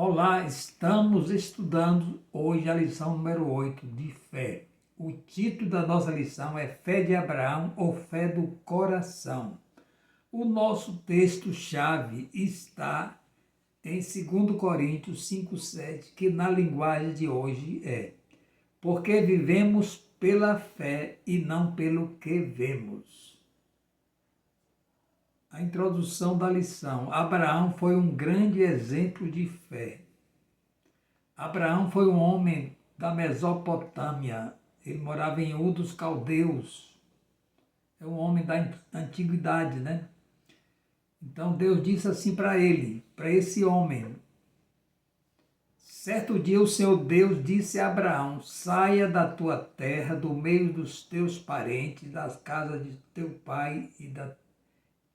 Olá, estamos estudando hoje a lição número 8 de fé. O título da nossa lição é Fé de Abraão ou Fé do Coração. O nosso texto-chave está em 2 Coríntios 5,7, que na linguagem de hoje é: porque vivemos pela fé e não pelo que vemos. A introdução da lição. Abraão foi um grande exemplo de fé. Abraão foi um homem da Mesopotâmia. Ele morava em Ur dos Caldeus. É um homem da antiguidade, né? Então Deus disse assim para ele, para esse homem: certo dia o Senhor Deus disse a Abraão: saia da tua terra, do meio dos teus parentes, das casas de teu pai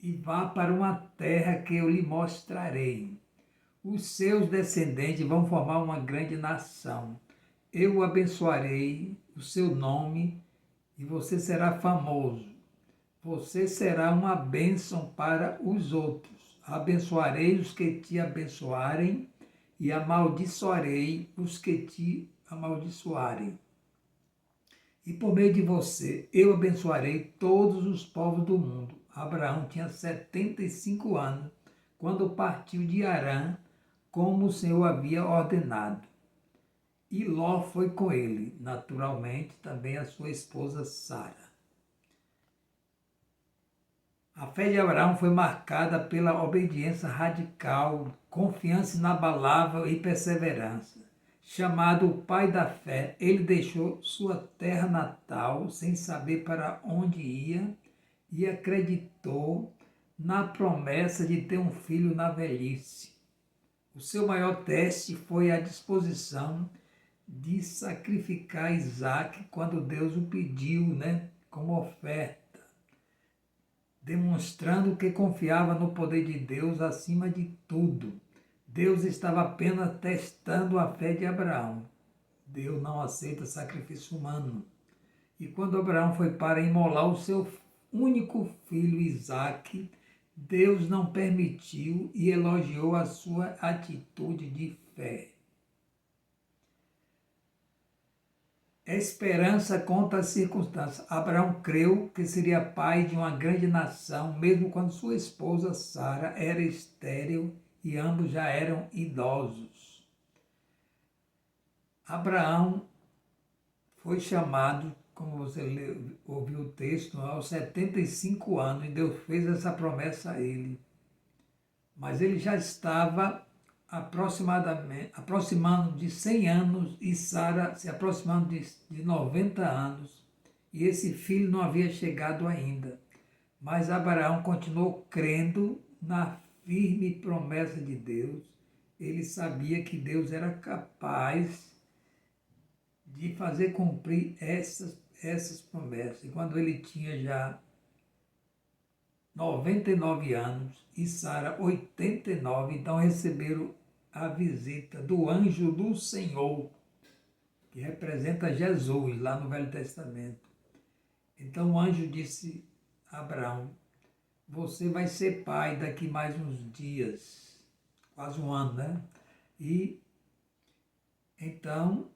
e vá para uma terra que eu lhe mostrarei. Os seus descendentes vão formar uma grande nação. Eu abençoarei o seu nome e você será famoso. Você será uma bênção para os outros. Abençoarei os que te abençoarem e amaldiçoarei os que te amaldiçoarem. E por meio de você, eu abençoarei todos os povos do mundo. Abraão tinha 75 anos quando partiu de Harã, como o Senhor havia ordenado. E Ló foi com ele, naturalmente também a sua esposa Sara. A fé de Abraão foi marcada pela obediência radical, confiança inabalável e perseverança. Chamado o pai da fé, ele deixou sua terra natal sem saber para onde ia e acreditou na promessa de ter um filho na velhice. O seu maior teste foi a disposição de sacrificar Isaac quando Deus o pediu, como oferta, demonstrando que confiava no poder de Deus acima de tudo. Deus estava apenas testando a fé de Abraão. Deus não aceita sacrifício humano. E quando Abraão foi para imolar o seu único filho Isaque, Deus não permitiu e elogiou a sua atitude de fé. Esperança contra as circunstâncias. Abraão creu que seria pai de uma grande nação, mesmo quando sua esposa Sara era estéril e ambos já eram idosos. Abraão foi chamado, como você ouviu o texto, aos 75 anos, e Deus fez essa promessa a ele. Mas ele já estava aproximando de 100 anos e Sara se aproximando de 90 anos. E esse filho não havia chegado ainda. Mas Abraão continuou crendo na firme promessa de Deus. Ele sabia que Deus era capaz de fazer cumprir essas promessas. E quando ele tinha já 99 anos e Sara 89, então receberam a visita do anjo do Senhor, que representa Jesus lá no Velho Testamento. Então o anjo disse a Abraão: você vai ser pai daqui mais uns dias, quase um ano, né? E então,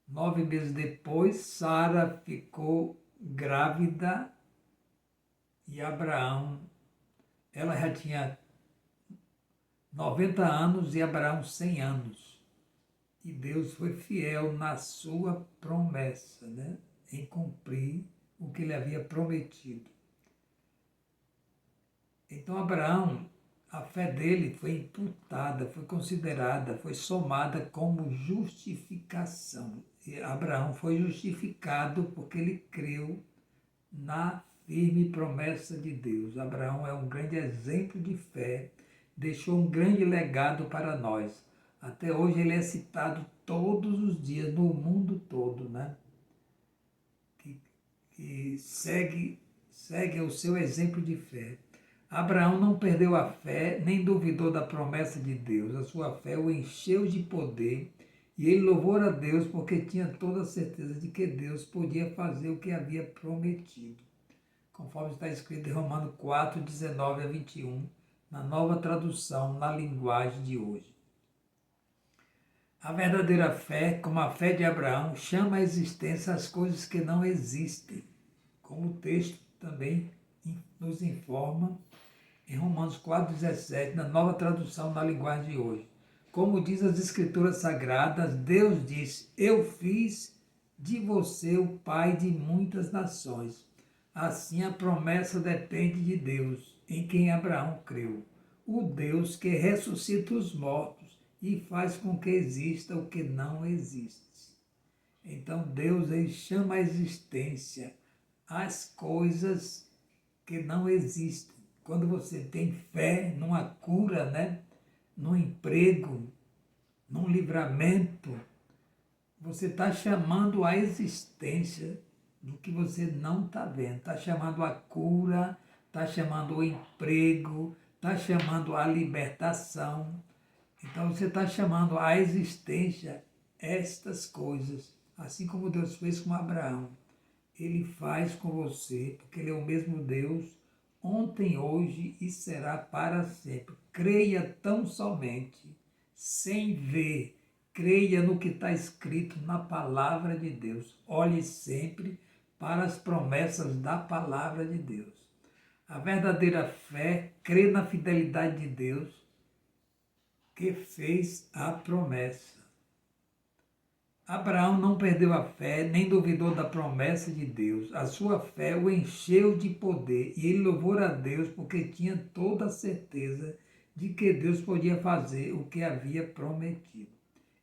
9 meses depois, Sara ficou grávida e Abraão, ela já tinha 90 anos e Abraão 100 anos. E Deus foi fiel na sua promessa, em cumprir o que ele havia prometido. Então Abraão, a fé dele foi imputada, foi considerada, foi somada como justificação. E Abraão foi justificado porque ele creu na firme promessa de Deus. Abraão é um grande exemplo de fé, deixou um grande legado para nós. Até hoje ele é citado todos os dias no mundo todo, que segue o seu exemplo de fé. Abraão não perdeu a fé, nem duvidou da promessa de Deus. A sua fé o encheu de poder e ele louvou a Deus porque tinha toda a certeza de que Deus podia fazer o que havia prometido, conforme está escrito em Romanos 4, 19 a 21, na nova tradução, na linguagem de hoje. A verdadeira fé, como a fé de Abraão, chama à existência as coisas que não existem, como o texto também nos informa em Romanos 4,17, na nova tradução na linguagem de hoje. Como diz as Escrituras Sagradas, Deus disse: Eu fiz de você o pai de muitas nações. Assim a promessa depende de Deus, em quem Abraão creu, o Deus que ressuscita os mortos e faz com que exista o que não existe. Então Deus ele chama à existência as coisas que não existem. Quando você tem fé numa cura, né? Num emprego, num livramento, você está chamando à existência do que você não está vendo. Está chamando a cura, está chamando o emprego, está chamando a libertação. Então você está chamando à existência estas coisas, assim como Deus fez com Abraão. Ele faz com você, porque Ele é o mesmo Deus, ontem, hoje e será para sempre. Creia tão somente, sem ver. Creia no que está escrito na palavra de Deus. Olhe sempre para as promessas da palavra de Deus. A verdadeira fé crê na fidelidade de Deus que fez a promessa. Abraão não perdeu a fé, nem duvidou da promessa de Deus. A sua fé o encheu de poder e ele louvou a Deus porque tinha toda a certeza de que Deus podia fazer o que havia prometido.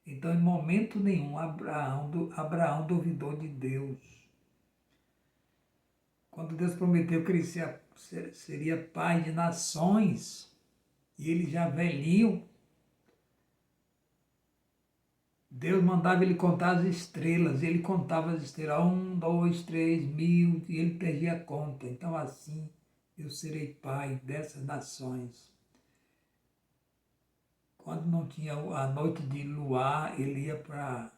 Então, em momento nenhum, Abraão duvidou de Deus. Quando Deus prometeu que ele seria pai de nações, e ele já velhinho, Deus mandava ele contar as estrelas, ele contava as estrelas, 1, 2, 3, 1000, e ele perdia a conta. Então assim eu serei pai dessas nações. Quando não tinha a noite de luar, ele ia para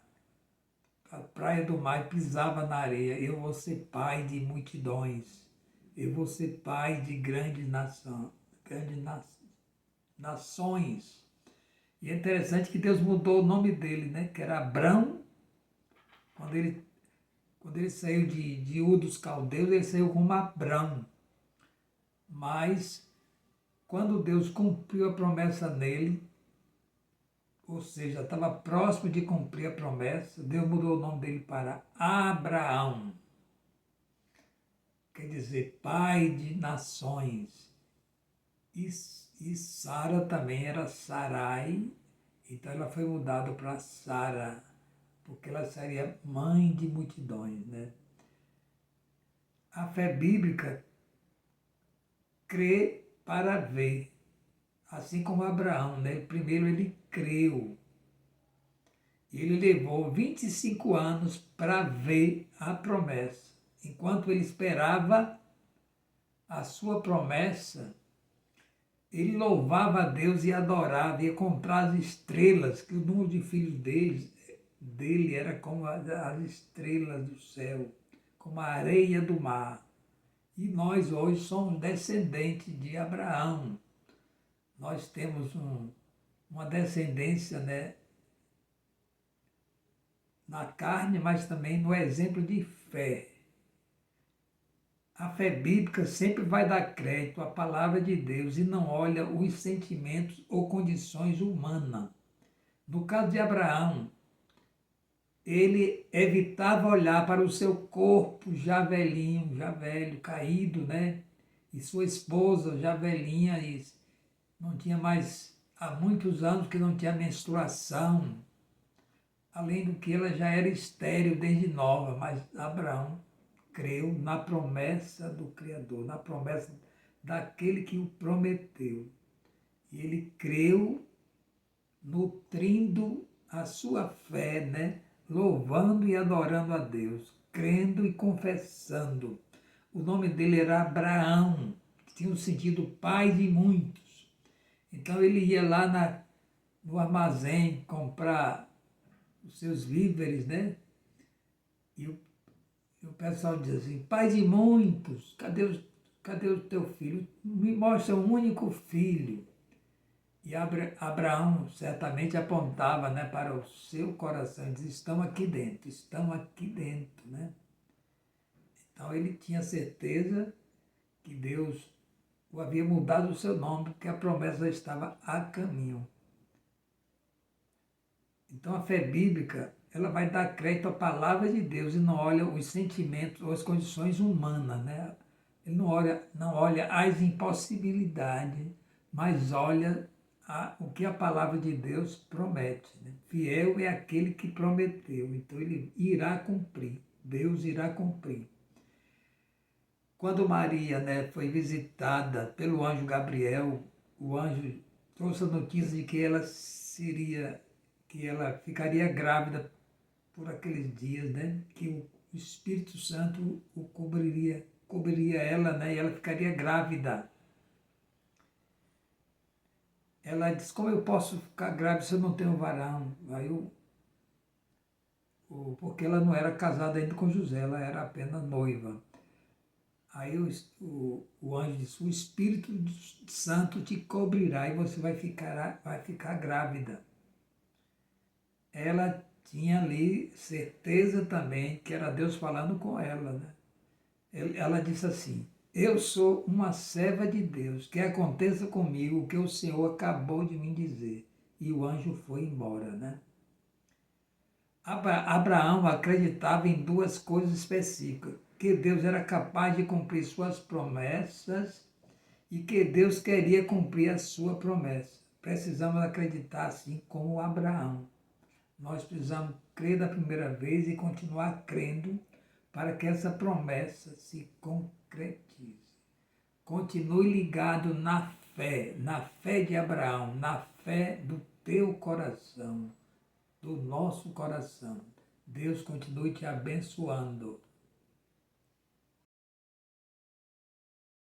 a praia do mar e pisava na areia. Eu vou ser pai de multidões, eu vou ser pai de grandes nações. E é interessante que Deus mudou o nome dele, né? Que era Abrão. Quando ele saiu de Ur dos Caldeus, ele saiu como Abrão. Mas, quando Deus cumpriu a promessa nele, ou seja, estava próximo de cumprir a promessa, Deus mudou o nome dele para Abraão. Quer dizer, pai de nações. E Sara também era Sarai, então ela foi mudada para Sara, porque ela seria mãe de multidões, né? A fé bíblica crê para ver, assim como Abraão, né? Primeiro ele creu. Ele levou 25 anos para ver a promessa. Enquanto ele esperava a sua promessa, ele louvava a Deus e adorava, ia contar as estrelas, que o número de filhos dele era como as estrelas do céu, como a areia do mar. E nós hoje somos descendentes de Abraão. Nós temos uma descendência, né, na carne, mas também no exemplo de fé. A fé bíblica sempre vai dar crédito à palavra de Deus e não olha os sentimentos ou condições humanas. No caso de Abraão, ele evitava olhar para o seu corpo já velhinho, já velho, caído, né? E sua esposa já velhinha, e não tinha mais, há muitos anos que não tinha menstruação. Além do que ela já era estéril desde nova, mas Abraão creu na promessa do Criador, na promessa daquele que o prometeu. E ele creu nutrindo a sua fé, né? Louvando e adorando a Deus, crendo e confessando. O nome dele era Abraão, que tinha o sentido pai de muitos. Então ele ia lá no armazém comprar os seus víveres, né? E o pessoal diz assim, pai de muitos, cadê o teu filho? Me mostra um único filho. E Abraão certamente apontava, né, para o seu coração e dizia, estão aqui dentro, né? Então ele tinha certeza que Deus o havia mudado o seu nome, porque a promessa estava a caminho. Então a fé bíblica, ela vai dar crédito à palavra de Deus e não olha os sentimentos ou as condições humanas, né? Ele não olha as impossibilidades, mas olha o que a palavra de Deus promete, né? Fiel é aquele que prometeu, então ele irá cumprir, Deus irá cumprir. Quando Maria, né, foi visitada pelo anjo Gabriel, o anjo trouxe a notícia de que ela ficaria grávida por aqueles dias, né, que o Espírito Santo cobriria ela, né, e ela ficaria grávida. Ela disse, como eu posso ficar grávida se eu não tenho varão? Aí porque ela não era casada ainda com José, ela era apenas noiva. Aí o anjo disse, o Espírito Santo te cobrirá e você vai ficar grávida. Ela tinha ali certeza também que era Deus falando com ela, né? Ela disse assim, eu sou uma serva de Deus, que aconteça comigo o que o Senhor acabou de me dizer. E o anjo foi embora, né? Abraão acreditava em duas coisas específicas, que Deus era capaz de cumprir suas promessas e que Deus queria cumprir a sua promessa. Precisamos acreditar assim como Abraão. Nós precisamos crer da primeira vez e continuar crendo para que essa promessa se concretize. Continue ligado na fé de Abraão, na fé do teu coração, do nosso coração. Deus continue te abençoando.